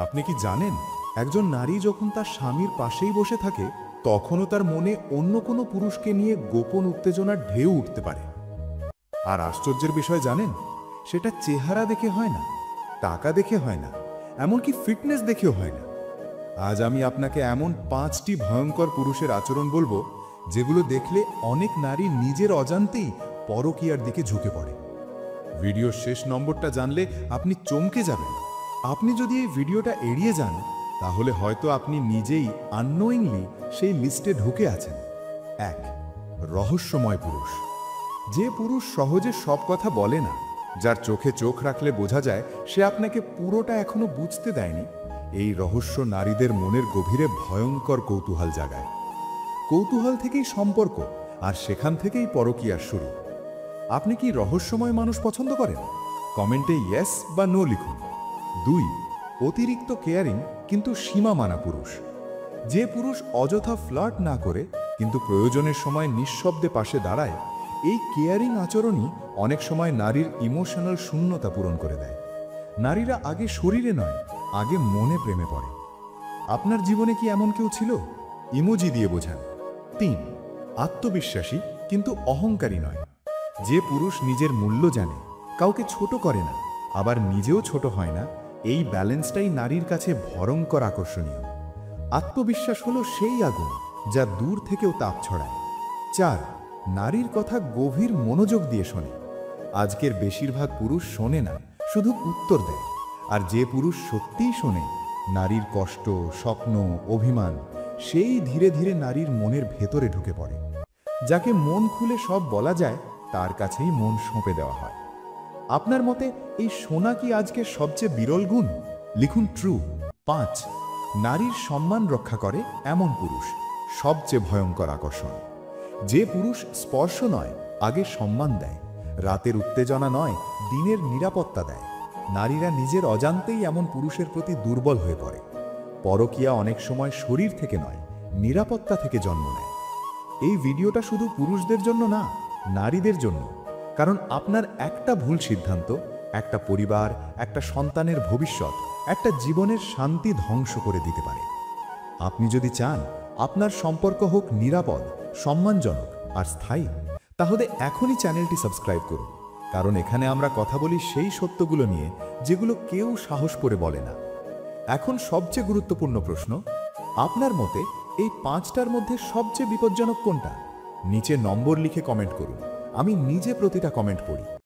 আপনি কি জানেন, একজন নারী যখন তার স্বামীর পাশেই বসে থাকে তখনও তার মনে অন্য কোনো পুরুষকে নিয়ে গোপন উত্তেজনার ঢেউ উঠতে পারে। আর আশ্চর্যের বিষয় জানেন, সেটা চেহারা দেখে হয় না, টাকা দেখে হয় না, এমনকি ফিটনেস দেখেও হয় না। আজ আমি আপনাকে এমন 5টি ভয়ঙ্কর পুরুষের আচরণ বলবো, যেগুলো দেখলে অনেক নারী নিজের অজান্তেই পরকীয়ার দিকে ঝুঁকে পড়ে। ভিডিওর শেষ নম্বরটা জানলে আপনি চমকে যাবেন। আপনি যদি এই ভিডিওটা এড়িয়ে যান, তাহলে হয়তো আপনি নিজেই আননোয়িংলি সেই লিস্টে ঢুকে আছেন। 1, রহস্যময় পুরুষ। যে পুরুষ সহজে সব কথা বলে না, যার চোখে চোখ রাখলে বোঝা যায় সে আপনাকে পুরোটা এখনো বুঝতে দেয়নি, এই রহস্য নারীদের মনের গভীরে ভয়ঙ্কর কৌতূহল জাগায়। কৌতূহল থেকেই সম্পর্ক, আর সেখান থেকেই পরকীয়ার শুরু। আপনি কি রহস্যময় মানুষ পছন্দ করেন? কমেন্টে ইয়েস বা নো লিখুন। 2, অতিরিক্ত কেয়ারিং কিন্তু সীমা মানা পুরুষ। যে পুরুষ অযথা ফ্লার্ট না করে কিন্তু প্রয়োজনের সময় নিঃশব্দে পাশে দাঁড়ায়, এই কেয়ারিং আচরণই অনেক সময় নারীর ইমোশনাল শূন্যতা পূরণ করে দেয়। নারীরা আগে শরীরে নয়, আগে মনে প্রেমে পড়ে। আপনার জীবনে কি এমন কেউ ছিল? ইমোজি দিয়ে বোঝান। 3, আত্মবিশ্বাসী কিন্তু অহংকারী নয়। যে পুরুষ নিজের মূল্য জানে, কাউকে ছোট করে না, আবার নিজেও ছোট হয় না, এই ব্যালেন্সটাই নারীর কাছে ভয়ঙ্কর আকর্ষণীয়। আত্মবিশ্বাস হলো সেই আগুন যা দূর থেকেও তাপ ছড়ায়। 4, নারীর কথা গভীর মনোযোগ দিয়ে শোনে। আজকের বেশিরভাগ পুরুষ শোনে না, শুধু উত্তর দেয়। আর যে পুরুষ সত্যিই শোনে, নারীর কষ্ট, স্বপ্ন, অভিমান, সেই ধীরে ধীরে নারীর মনের ভেতরে ঢুকে পড়ে। যাকে মন খুলে সব বলা যায়, তার কাছেই মন সঁপে দেওয়া হয়। আপনার মতে এই শোনা কি আজকের সবচেয়ে বিরল গুণ? লিখুন ট্রু। 5, নারীর সম্মান রক্ষা করে এমন পুরুষ সবচেয়ে ভয়ঙ্কর আকর্ষণ। যে পুরুষ স্পর্শ নয়, আগে সম্মান দেয়, রাতের উত্তেজনা নয়, দিনের নিরাপত্তা দেয়। নারীরা নিজের অজান্তেই এমন পুরুষের প্রতি দুর্বল হয়ে পড়ে। পরকীয়া অনেক সময় শরীর থেকে নয়, নিরাপত্তা থেকে জন্ম নেয়। এই ভিডিওটা শুধু পুরুষদের জন্য না, নারীদের জন্য। কারণ আপনার একটা ভুল সিদ্ধান্ত একটা পরিবার, একটা সন্তানের ভবিষ্যৎ, একটা জীবনের শান্তি ধ্বংস করে দিতে পারে। আপনি যদি চান আপনার সম্পর্ক হোক নিরাপদ, সম্মানজনক আর স্থায়ী, তাহলে এখনই চ্যানেলটি সাবস্ক্রাইব করুন। কারণ এখানে আমরা কথা বলি সেই সত্যগুলো নিয়ে যেগুলো কেউ সাহস করে বলে না। এখন সবচেয়ে গুরুত্বপূর্ণ প্রশ্ন, আপনার মতে এই 5টার মধ্যে সবচেয়ে বিপজ্জনক কোনটা? নিচে নম্বর লিখে কমেন্ট করুন। আমি নিজে প্রতিটা কমেন্ট পড়ি।